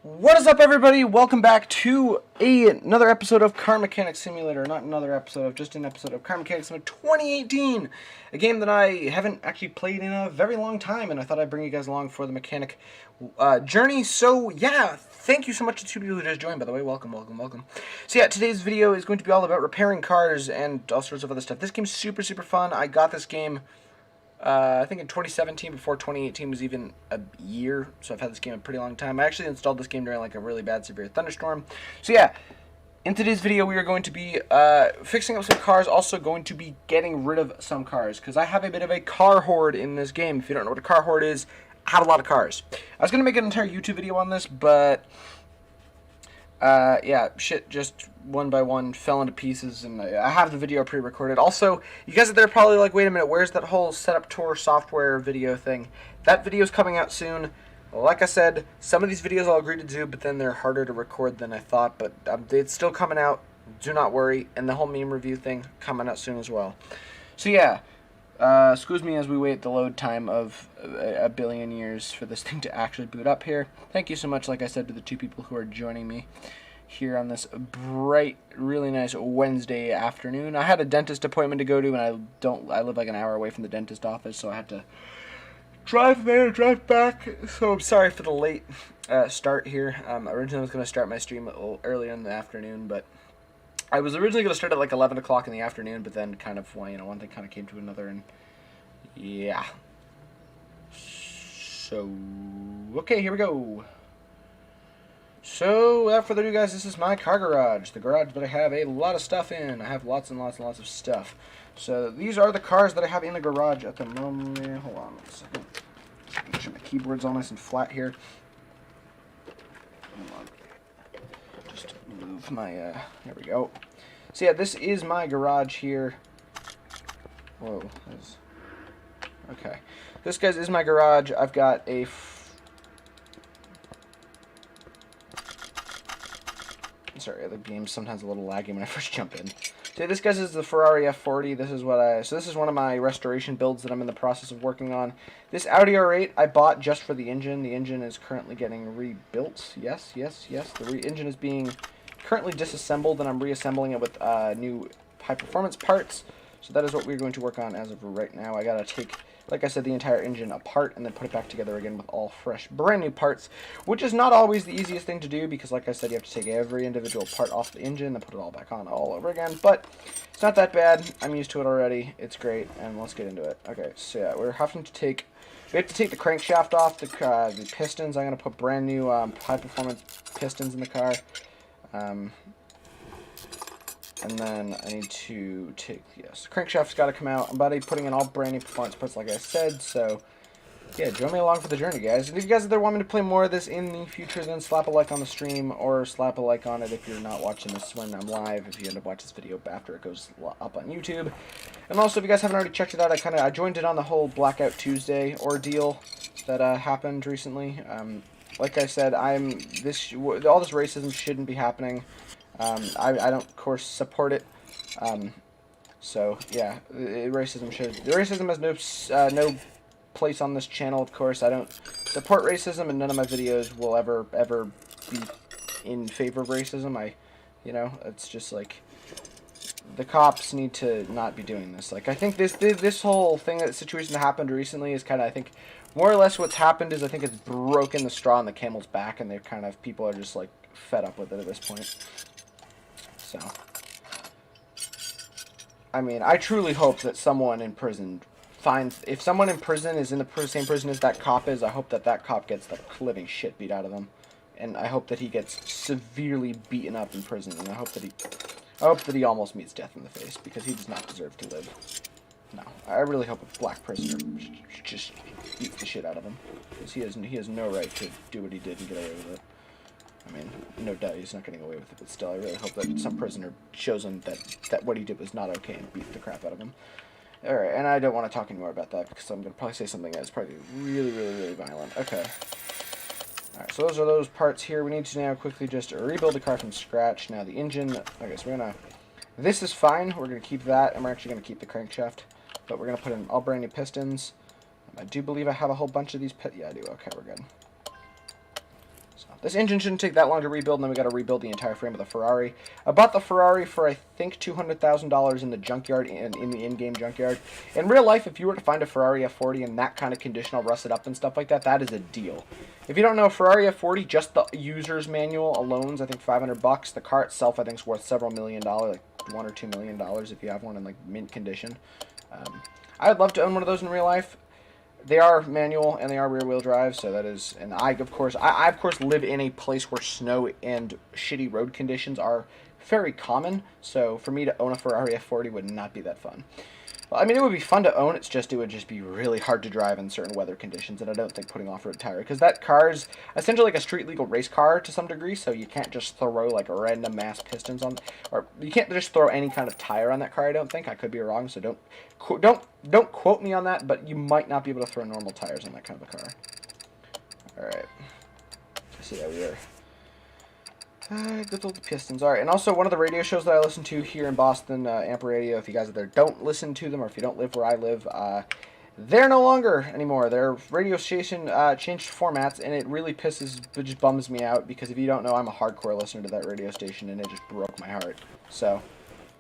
What is up, everybody? Welcome back to another episode of Car Mechanic Simulator. Not another episode, just an episode of Car Mechanic Simulator 2018. A game that I haven't actually played in a very long time, and I thought I'd bring you guys along for the mechanic journey. So, yeah, thank you so much to two people who just joined, by the way. Welcome. So, yeah, today's video is going to be all about repairing cars and all sorts of other stuff. This game's super fun. I got this game I think in 2017, before 2018 was even a year, so I've had this game a pretty long time. I actually installed this game during like a really bad, severe thunderstorm. So yeah, in today's video we are going to be fixing up some cars, also going to be getting rid of some cars, because I have a bit of a car hoard in this game. If you don't know what a car hoard is, I have a lot of cars. I was going to make an entire YouTube video on this, but yeah, shit just one by one fell into pieces, and I have the video pre-recorded. Also, you guys out there probably like, wait a minute, where's that whole setup tour software video thing? That video's coming out soon. Like I said, some of these videos I'll agree to do, but then they're harder to record than I thought, but it's still coming out, do not worry, and the whole meme review thing coming out soon as well. So yeah, excuse me as we wait the load time of a billion years for this thing to actually boot up here. Thank you so much, like I said, to the two people who are joining me here on this bright, really nice Wednesday afternoon. I had a dentist appointment to go to, and I live like an hour away from the dentist office, so I had to drive there, drive back. So I'm sorry for the late start here. Originally I was going to start my stream a little earlier in the afternoon, but I was originally going to start at like 11 o'clock in the afternoon, but then kind of, well, you know, one thing kind of came to another, and yeah. So, okay, here we go. So, without further ado, guys, this is my car garage. The garage that I have a lot of stuff in. I have lots and lots of stuff. So, these are the cars that I have in the garage at the moment. Hold on a second. Make sure my keyboard's all nice and flat here. Hold on. Just move my, there we go. So, yeah, this is my garage here. Whoa. Okay. This, guys, is my garage. I've got a sorry, the game's sometimes a little laggy when I first jump in. So this, guys, is the Ferrari F40. This is this is one of my restoration builds that I'm in the process of working on. This Audi R8 I bought just for the engine. The engine is currently getting rebuilt. Yes. The engine is being currently disassembled, and I'm reassembling it with new high-performance parts. So that is what we're going to work on as of right now. I gotta take, like I said, the entire engine apart and then put it back together again with all fresh, brand new parts, which is not always the easiest thing to do because, like I said, you have to take every individual part off the engine and put it all back on all over again, but it's not that bad. I'm used to it already. It's great, and let's get into it. Okay, so yeah, we have to take the crankshaft off, the pistons. I'm going to put brand new high-performance pistons in the car. And then I need to take, yes, the crankshaft's got to come out. I'm about to be putting in all brand new performance parts, like I said, so yeah, join me along for the journey, guys. And if you guys out there want me to play more of this in the future, then slap a like on the stream, or slap a like on it if you're not watching this when I'm live, if you end up watching this video after it goes up on YouTube. And also, if you guys haven't already checked it out, I joined in on the whole Blackout Tuesday ordeal that happened recently. Like I said, all this racism shouldn't be happening. I don't, of course, support it. So yeah, racism has no place on this channel. Of course, I don't support racism, and none of my videos will ever be in favor of racism. You know, it's just like the cops need to not be doing this. Like, I think this whole situation that happened recently is kind of, I think, more or less what's happened is I think it's broken the straw on the camel's back, and people are just like fed up with it at this point. So, I mean, I truly hope that someone in prison if someone in prison is in the same prison as that cop is, I hope that cop gets the living shit beat out of him. And I hope that he gets severely beaten up in prison, and I hope that he almost meets death in the face, because he does not deserve to live. No, I really hope a black prisoner just beat the shit out of him, because he has no right to do what he did and get away with it. I mean, no doubt he's not getting away with it, but still, I really hope that some prisoner shows him that what he did was not okay and beat the crap out of him. Alright, and I don't want to talk anymore about that, because I'm going to probably say something that's probably really violent. Okay. Alright, so those are those parts here. We need to now quickly just rebuild the car from scratch. Now, the engine, okay, so we're going to, this is fine. We're going to keep that, and we're actually going to keep the crankshaft, but we're going to put in all brand new pistons. I do believe I have a whole bunch of these yeah, I do. Okay, we're good. So this engine shouldn't take that long to rebuild, and then we got to rebuild the entire frame of the Ferrari. I bought the Ferrari for, I think, $200,000 in the junkyard, in the in-game junkyard. In real life, if you were to find a Ferrari F40 in that kind of condition, all rusted up and stuff like that, that is a deal. If you don't know, Ferrari F40, just the user's manual alone is, I think, $500. The car itself, I think, is worth several $1 million, like $1 or $2 million if you have one in, like, mint condition. I would love to own one of those in real life. They are manual and they are rear-wheel drive, so that is. And I of course live in a place where snow and shitty road conditions are very common. So for me to own a Ferrari F40 would not be that fun. Well, I mean, it would be fun to own. It would just be really hard to drive in certain weather conditions, and I don't think putting off-road tire, because that car is essentially like a street legal race car to some degree. So you can't just throw like random mass pistons on, or you can't just throw any kind of tire on that car. I don't think. I could be wrong, so don't quote me on that. But you might not be able to throw normal tires on that kind of a car. All right. So yeah, we are. Good old Pistons. Alright, and also one of the radio shows that I listen to here in Boston, Amp Radio, if you guys out there don't listen to them, or if you don't live where I live, they're no longer anymore. Their radio station changed formats, and it really just bums me out, because if you don't know, I'm a hardcore listener to that radio station, and it just broke my heart. So,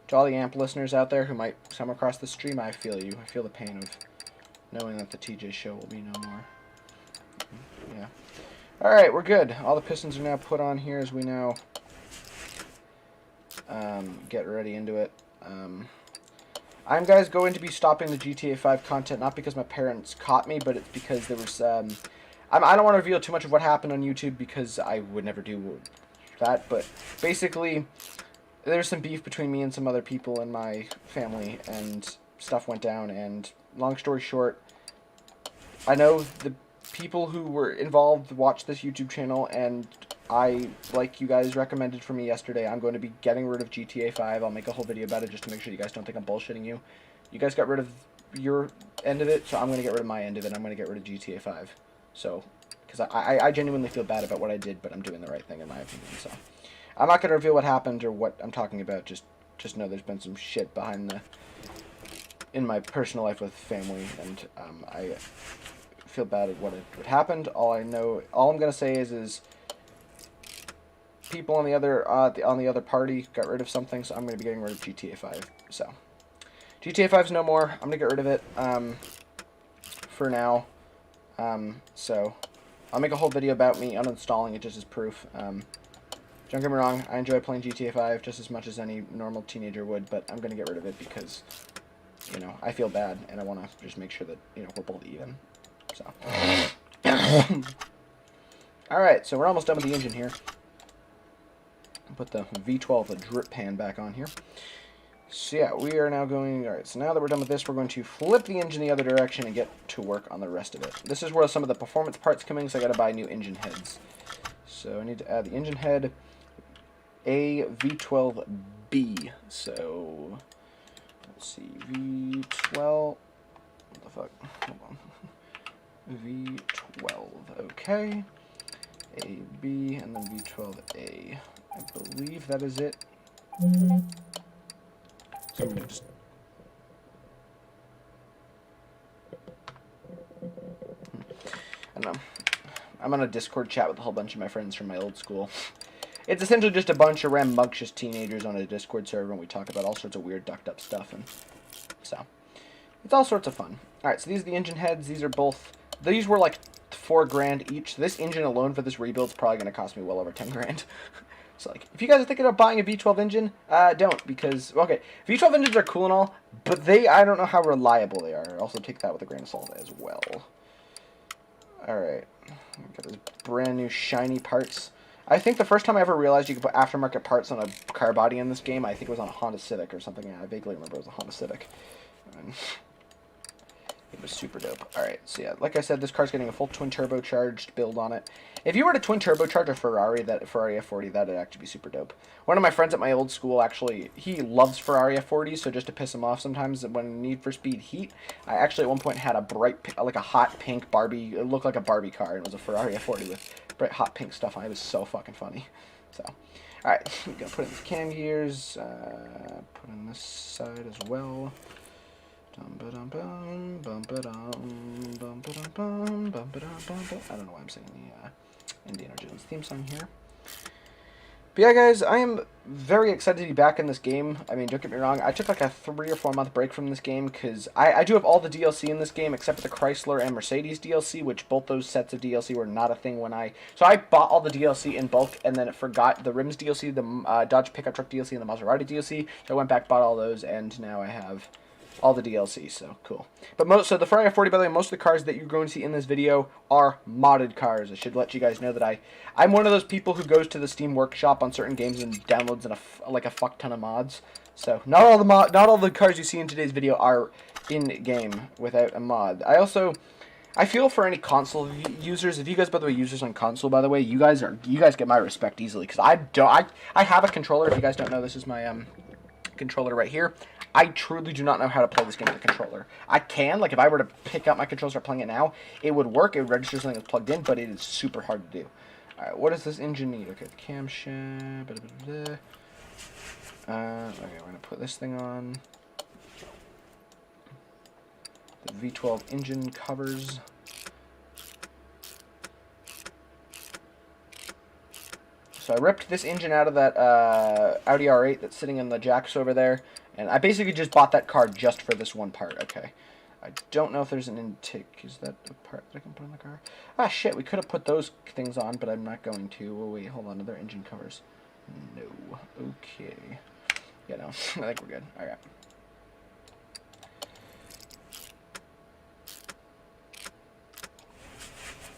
to all the Amp listeners out there who might come across the stream, I feel you. I feel the pain of knowing that the TJ show will be no more. Yeah. Alright, we're good. All the pistons are now put on here as we now get ready into it. I'm, guys, going to be stopping the GTA 5 content, not because my parents caught me, but it's because there was, I don't want to reveal too much of what happened on YouTube, because I would never do that, but basically, there's some beef between me and some other people in my family, and stuff went down, and long story short, I know the people who were involved watched this YouTube channel, and I, like you guys recommended for me yesterday, I'm going to be getting rid of GTA 5. I'll make a whole video about it just to make sure you guys don't think I'm bullshitting you. You guys got rid of your end of it, so I'm going to get rid of my end of it. I'm going to get rid of GTA 5. So, because I genuinely feel bad about what I did, but I'm doing the right thing in my opinion. So, I'm not going to reveal what happened or what I'm talking about. Just know there's been some shit in my personal life with family, and I feel bad at what happened. All I'm gonna say is people on the other party got rid of something, so I'm gonna be getting rid of GTA 5. So GTA 5's no more. I'm gonna get rid of it for now. So I'll make a whole video about me uninstalling it just as proof. Don't get me wrong, I enjoy playing GTA 5 just as much as any normal teenager would, but I'm gonna get rid of it because, you know, I feel bad and I want to just make sure that, you know, we're both even. So, alright, so we're almost done with the engine here. Put the V12, the drip pan, back on here. So yeah, we are now going, alright, so now that we're done with this, we're going to flip the engine the other direction and get to work on the rest of it. This is where some of the performance parts come in, so I gotta buy new engine heads. So I need to add the engine head, a V12B. So, let's see, V12, what the fuck, hold on. V12, okay, A, B, and then V12A. I believe that is it. So I'm gonna just... I don't know. I'm on a Discord chat with a whole bunch of my friends from my old school. It's essentially just a bunch of rambunctious teenagers on a Discord server, and we talk about all sorts of weird, ducked up stuff, and so it's all sorts of fun. Alright, so these are the engine heads. These were like $4,000 each. This engine alone for this rebuild is probably going to cost me well over $10,000. So, like, if you guys are thinking of buying a V12 engine, don't, because, okay, V12 engines are cool and all, but I don't know how reliable they are. Also take that with a grain of salt as well. Alright, got these brand new shiny parts. I think the first time I ever realized you could put aftermarket parts on a car body in this game, I think it was on a Honda Civic or something. Yeah, I vaguely remember it was a Honda Civic. It was super dope. Alright, so yeah, like I said, this car's getting a full twin turbocharged build on it. If you were to twin turbocharge a Ferrari F40, that'd actually be super dope. One of my friends at my old school, actually, he loves Ferrari F40s, so just to piss him off sometimes when Need for Speed Heat, I actually at one point had a bright, like a hot pink Barbie, it looked like a Barbie car, and it was a Ferrari F40 with bright hot pink stuff on it. It was so fucking funny. So, alright, we're gonna put in the cam gears, put in this side as well. I don't know why I'm saying Indiana Jones theme song here. But yeah, guys, I am very excited to be back in this game. I mean, don't get me wrong, I took like a 3 or 4 month break from this game because I do have all the DLC in this game except for the Chrysler and Mercedes DLC, which both those sets of DLC were not a thing when I... So I bought all the DLC in bulk and then forgot the Rims DLC, the Dodge Pickup Truck DLC, and the Maserati DLC. So I went back, bought all those, and now I have all the DLC, so cool. But so the Ferrari F40, by the way, most of the cars that you're going to see in this video are modded cars. I should let you guys know that I'm one of those people who goes to the Steam Workshop on certain games and downloads like a fuck ton of mods. So not all the cars you see in today's video are in game without a mod. I feel for any console users. If you guys, by the way, users on console, by the way, you guys get my respect easily because I have a controller. If you guys don't know, this is my controller right here. I truly do not know how to play this game with a controller. I can, like if I were to pick up my controller and start playing it now, it would work, it would register something that's plugged in, but it is super hard to do. Alright, what does this engine need? Okay, the camshaft, okay, we're going to put this thing on. The V12 engine covers. So I ripped this engine out of that Audi R8 that's sitting in the jacks over there. And I basically just bought that car just for this one part. Okay. I don't know if there's an intake. Is that a part that I can put on the car? Ah, shit. We could have put those things on, but I'm not going to. Oh, wait. Hold on. Are there engine covers? No. Okay. Yeah, no. I think we're good. All right.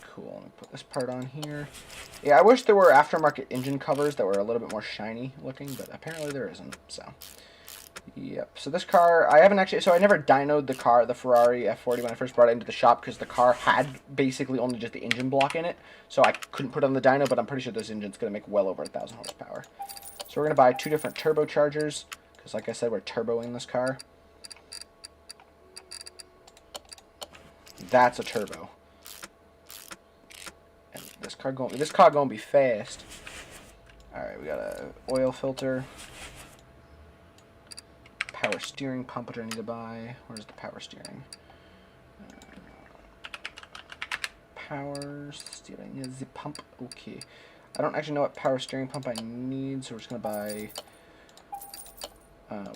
Cool. Let me put this part on here. Yeah, I wish there were aftermarket engine covers that were a little bit more shiny looking, but apparently there isn't, so... Yep, so this car, I haven't actually, so I never dynoed the car, the Ferrari F40 when I first brought it into the shop because the car had basically only just the engine block in it, so I couldn't put it on the dyno, but I'm pretty sure this engine's going to make well over 1,000 horsepower. So we're going to buy 2 different turbochargers, because like I said, we're turboing this car. That's a turbo. And this car gonna be fast. Alright, we got a oil filter. Power steering pump, which I need to buy. Where's the power steering? Power steering is the pump. Okay. I don't actually know what power steering pump I need, so we're just going to buy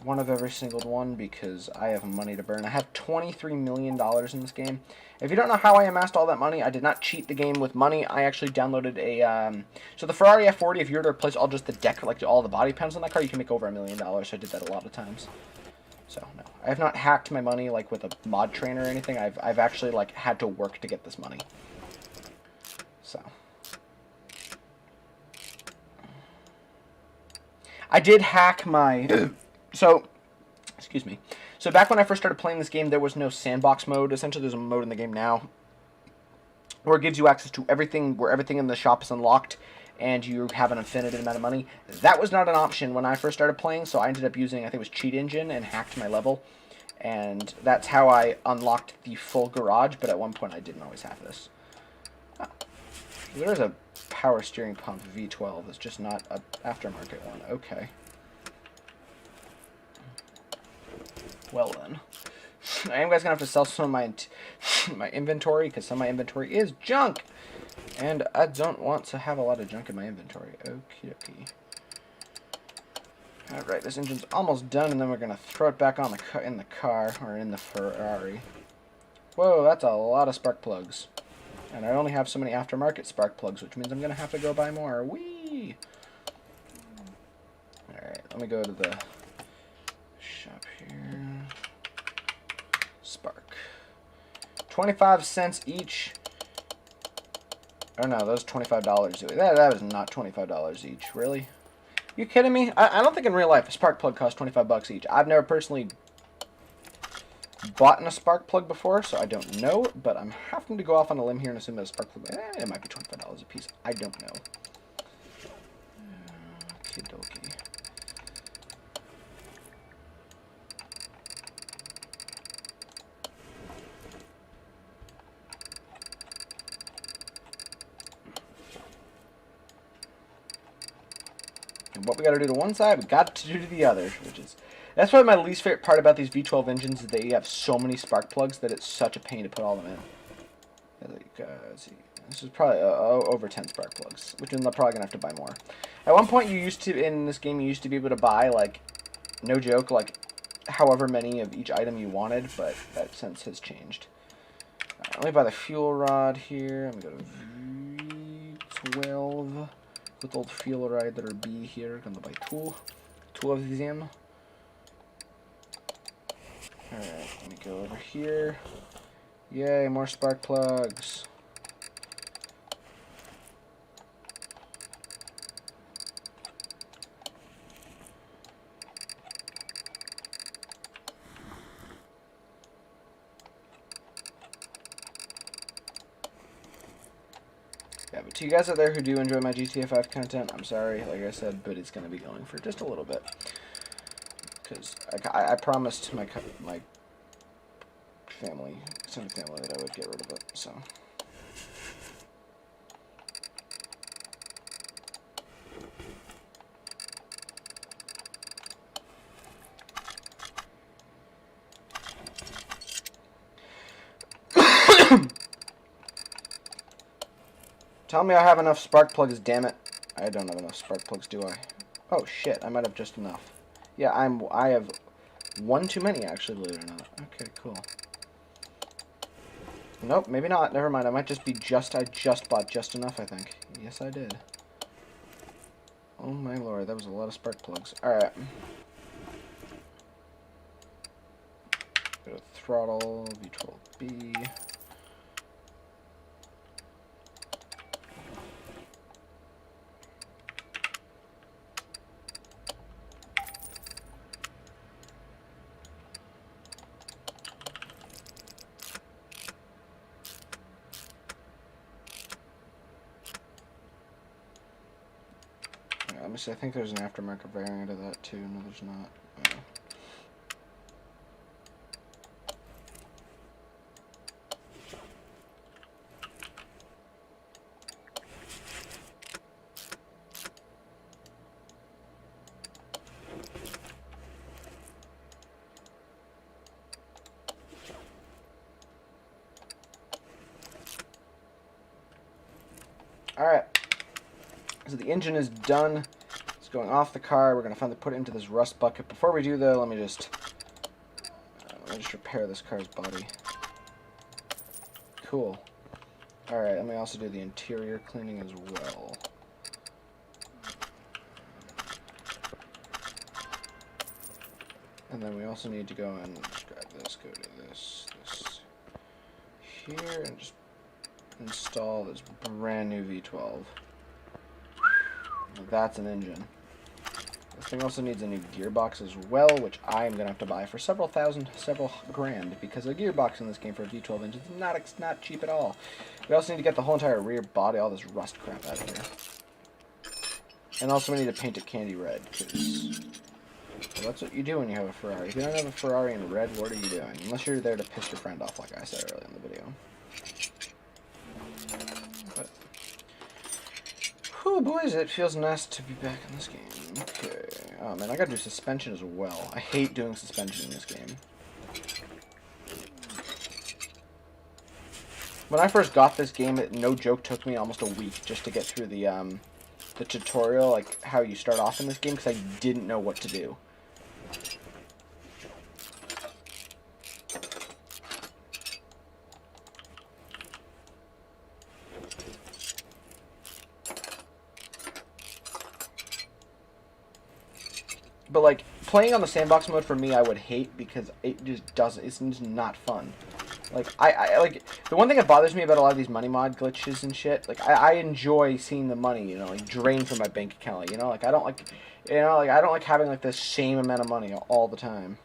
one of every single one because I have money to burn. I have $23 million in this game. If you don't know how I amassed all that money, I did not cheat the game with money. I actually downloaded a... so the Ferrari F40, if you were to replace all just the deck, like all the body panels on that car, you can make over $1 million. So I did that a lot of times. So, no. I have not hacked my money, like, with a mod trainer or anything. I've actually, like, had to work to get this money. So. I did hack my... So, excuse me. So, back when I first started playing this game, there was no sandbox mode. Essentially, there's a mode in the game now where it gives you access to everything, where everything in the shop is unlocked, and you have an infinite amount of money. That was not an option when I first started playing, so I ended up using, I think it was Cheat Engine, and hacked my level. And that's how I unlocked the full garage, but at one point I didn't always have this. Oh. There's a power steering pump V12. It's just not an aftermarket one. Okay. Well then. I am guys gonna have to sell some of my my inventory, because some of my inventory is junk! And I don't want to have a lot of junk in my inventory. Okie dokie. Alright, this engine's almost done, and then we're going to throw it back on in the car, or in the Ferrari. Whoa, that's a lot of spark plugs. And I only have so many aftermarket spark plugs, which means I'm going to have to go buy more. Whee! Alright, let me go to the shop here. Spark. 25 cents each. Oh no, those $25. That was not $25 each. Really? You kidding me? I don't think in real life a spark plug costs 25 bucks each. I've never personally bought a spark plug before, so I don't know. But I'm having to go off on a limb here and assume that a spark plug, it might be $25 a piece. I don't know. Okie dokie. What we got to do to one side, we got to do to the other, which is... That's probably my least favorite part about these V12 engines, is they have so many spark plugs that it's such a pain to put all them in. There you go. See, This is probably over 10 spark plugs, which I'm probably gonna have to buy more. At one point, in this game, you used to be able to buy, like, no joke, like, however many of each item you wanted, but that sense has changed. Let me buy the fuel rod here. Let me go to V12. Good old fuel rod or B here. Gonna buy two of them. Alright, let me go over here. Yay, more spark plugs. Yeah, but to you guys out there who do enjoy my GTA 5 content, I'm sorry, like I said, but it's going to be going for just a little bit. Because I promised my family, extended family, that I would get rid of it, so. Tell me I have enough spark plugs, damn it. I don't have enough spark plugs, do I? Oh shit, I might have just enough. Yeah, I have one too many, actually, believe it or not. Okay, cool. Nope, maybe not. Never mind. I might just be I just bought just enough, I think. Yes, I did. Oh my lord, that was a lot of spark plugs. Alright. Go to throttle, V12B. Let me see, I think there's an aftermarket variant of that too. No, there's not. Alright. So the engine is done. It's going off the car. We're going to finally put it into this rust bucket. Before we do, though, let me just repair this car's body. Cool. Alright, let me also do the interior cleaning as well. And then we also need to go and just grab this, go to this here, and just install this brand new V12. That's an engine. This thing also needs a new gearbox as well, which I'm going to have to buy for several grand, because a gearbox in this game for a V12 engine is not cheap at all. We also need to get the whole entire rear body, all this rust crap out of here. And also we need to paint it candy red, because well, that's what you do when you have a Ferrari. If you don't have a Ferrari in red, what are you doing? Unless you're there to piss your friend off, like I said earlier in the video. Oh, boys, it feels nice to be back in this game. Okay. Oh, man, I gotta do suspension as well. I hate doing suspension in this game. When I first got this game, it, no joke, took me almost a week just to get through the tutorial, like how you start off in this game, because I didn't know what to do. But, like, playing on the sandbox mode for me, I would hate, because it just doesn't, it's just not fun. Like, like, the one thing that bothers me about a lot of these money mod glitches and shit, like, I enjoy seeing the money, you know, like, drain from my bank account, like, you know, like, I don't like, you know, like, I don't like having, like, the same amount of money all the time.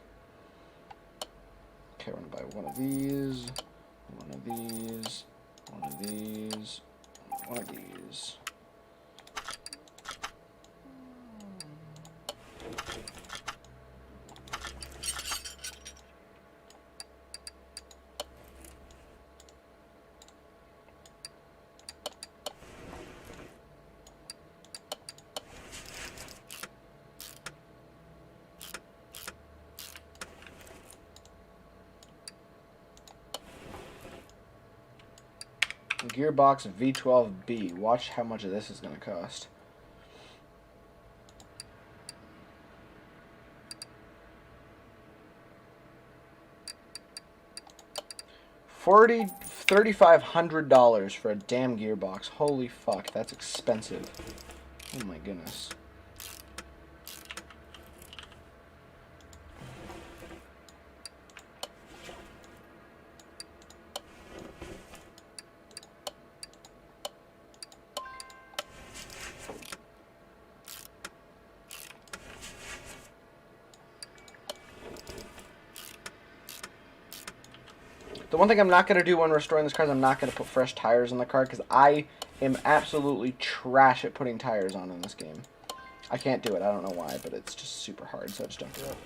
Okay, we're gonna buy one of these, one of these, one of these, one of these. gearbox V12B. Watch how much of this is going to cost. $3,500 for a damn gearbox. Holy fuck, that's expensive. Oh my goodness. The one thing I'm not going to do when restoring this car is I'm not going to put fresh tires on the car because I am absolutely trash at putting tires on in this game. I can't do it. I don't know why, but it's just super hard, so I just don't do it.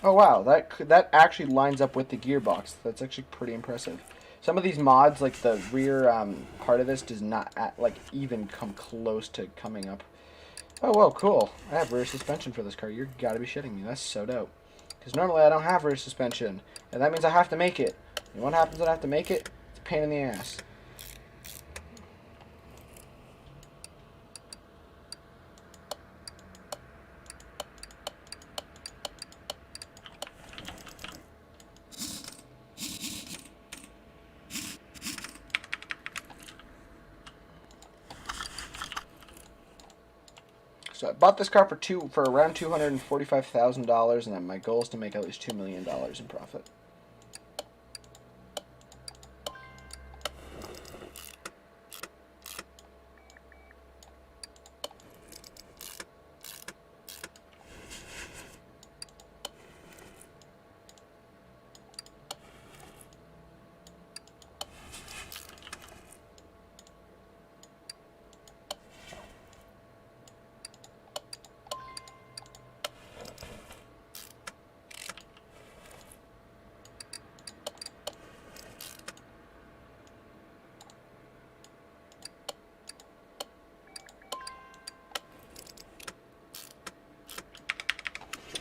Oh wow, that actually lines up with the gearbox. That's actually pretty impressive. Some of these mods, like the rear part of this, does not even come close to coming up. Oh, whoa, cool. I have rear suspension for this car. You gotta be shitting me. That's so dope. Because normally I don't have rear suspension, and that means I have to make it. And what happens when I have to make it? It's a pain in the ass. So I bought this car for around $245,000, and my goal is to make at least $2 million in profit.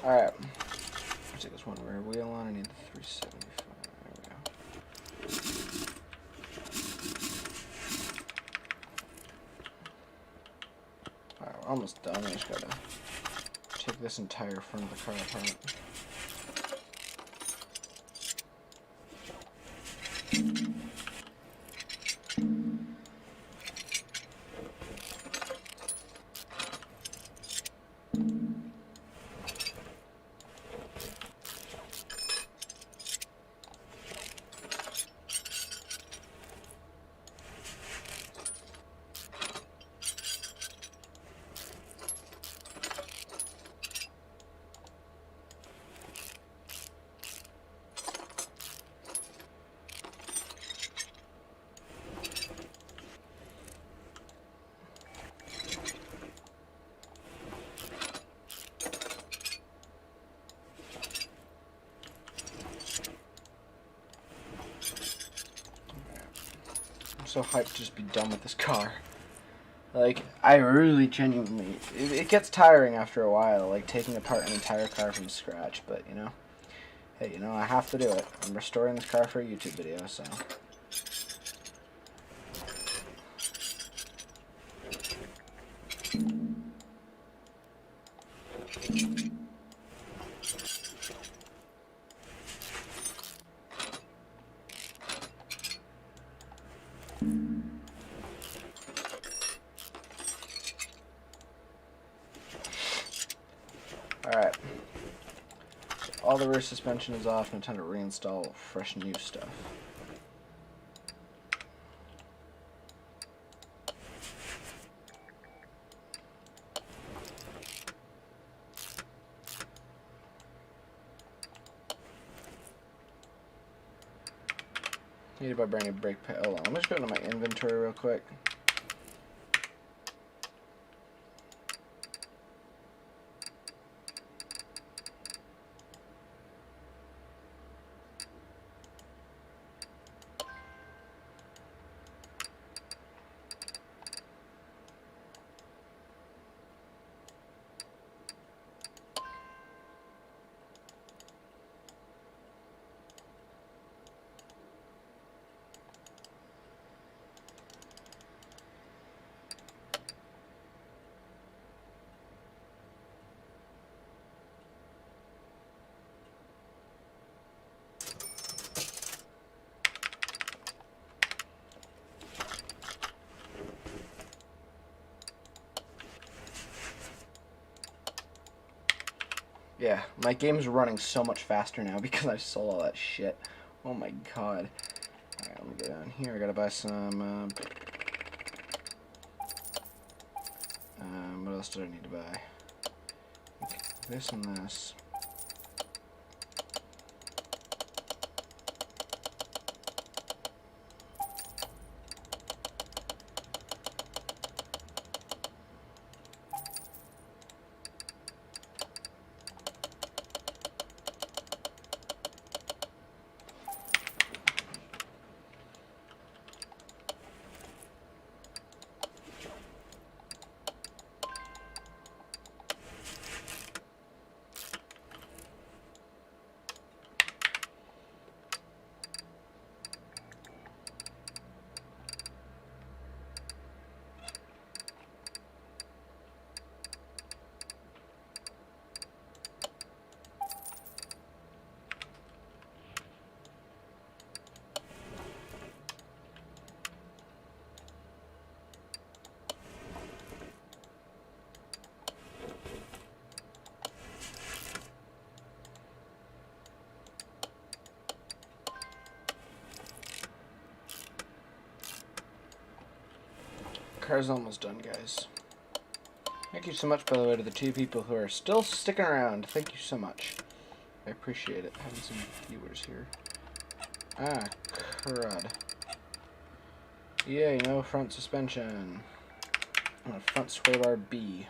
Alright. Let's take this one rear wheel on. I need the 375. There we go. Alright, we're almost done. I just gotta take this entire front of the car apart. So hyped to just be done with this car. Like, I really genuinely... It gets tiring after a while, like, taking apart an entire car from scratch, but, you know... Hey, you know, I have to do it. I'm restoring this car for a YouTube video, so... Alright. So all the rear suspension is off, and it's time to reinstall fresh new stuff. Need to buy brand new brake pad. Hold on, let me just go into my inventory real quick. Yeah, my game's running so much faster now because I sold all that shit. Oh my god. Alright, let me go down here. I gotta buy some, what else did I need to buy? This and this. Car's almost done, guys. Thank you so much, by the way, to the 2 people who are still sticking around. Thank you so much. I appreciate it. Having some viewers here. Ah, crud. Yeah, no front suspension. On a front sway bar B.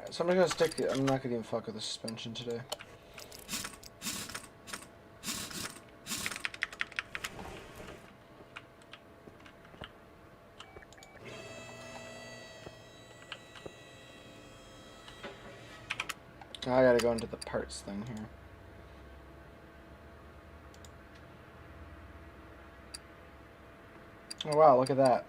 So I'm just gonna stick. I'm not gonna even fuck with the suspension today. I gotta go into the parts thing here. Oh wow, look at that.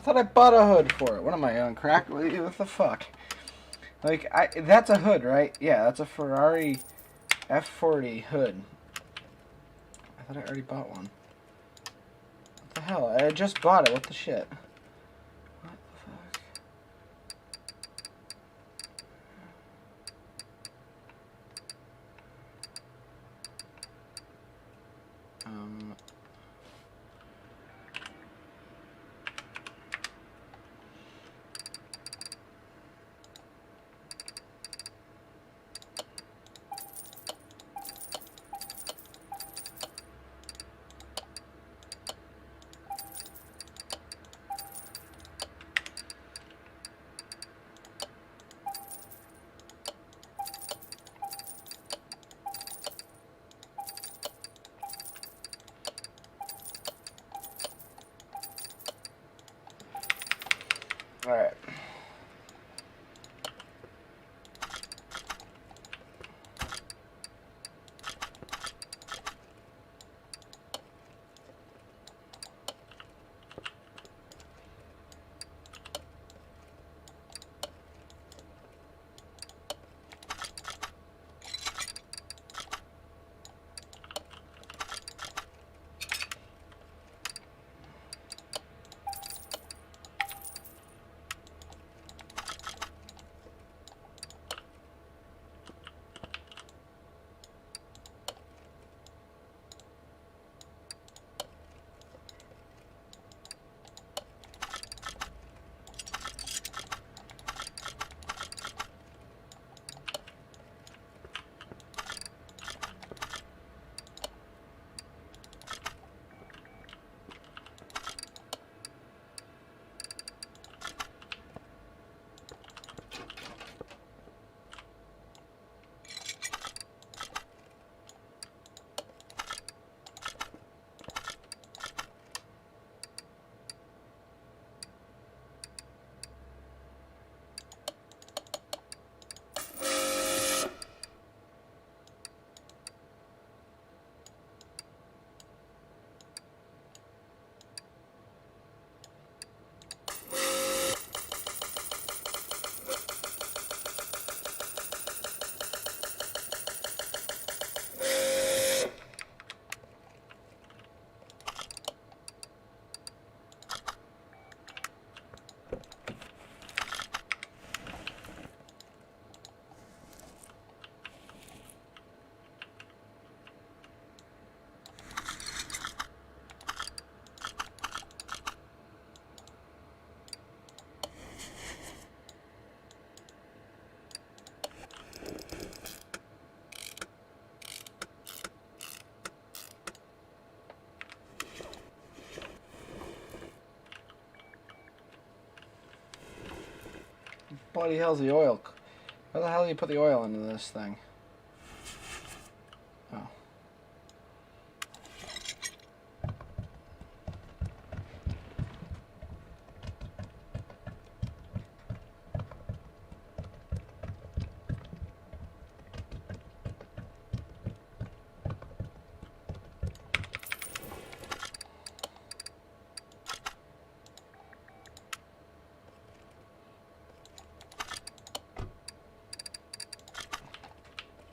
thought I bought a hood for it. What am I on crack? What the fuck? Like, that's a hood, right? Yeah, that's a Ferrari F40 hood. I thought I already bought one. What the hell? I just bought it. What the shit? What the fuck? Alright. Bloody hell's the oil? How the hell do you put the oil into this thing? Oh.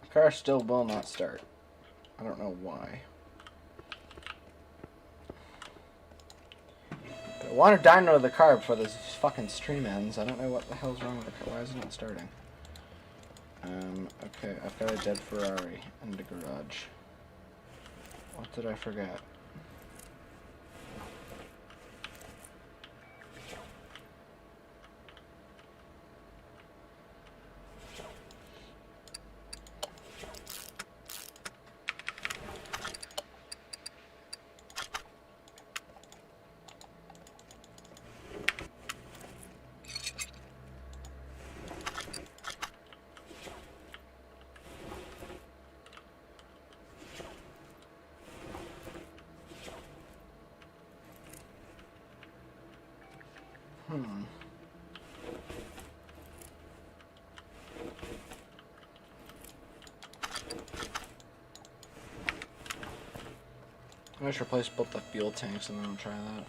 The car still will not start. I don't know why. But I want to dyno the car before this fucking stream ends. I don't know what the hell's wrong with the car. Why is it not starting? Okay, I've got a dead Ferrari in the garage. What did I forget? I should replace both the fuel tanks and then I'll try that.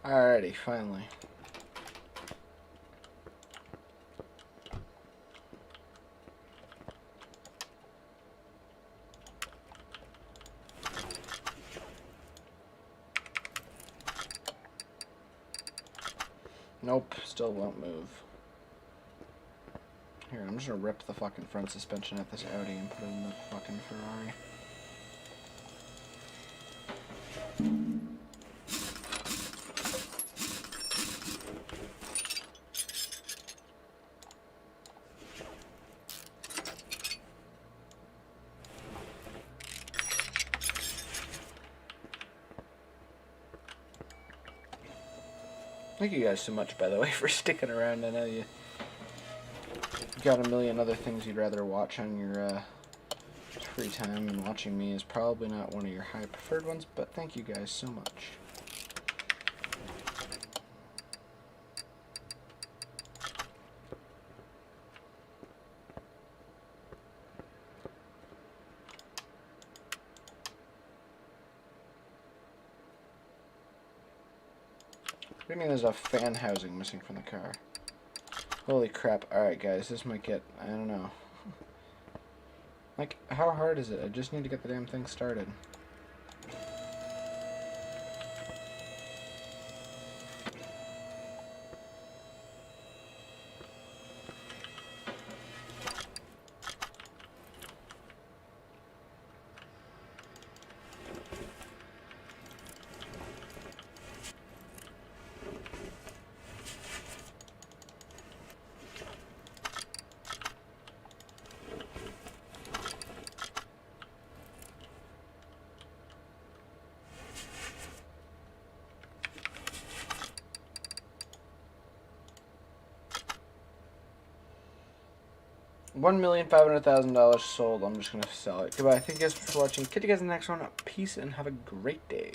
Alrighty, finally. Nope, still won't move. Here, I'm just gonna rip the fucking front suspension at this Audi and put it in the fucking Ferrari. Thank you guys so much, by the way, for sticking around. I know you got a million other things you'd rather watch on your free time, and watching me is probably not one of your high preferred ones, but thank you guys so much. What do you mean there's a fan housing missing from the car? Holy crap. Alright guys, this might get, I don't know. Like, how hard is it? I just need to get the damn thing started. $1,500,000 sold. I'm just gonna sell it. Goodbye. Thank you guys for watching. Catch you guys in the next one. Peace and have a great day.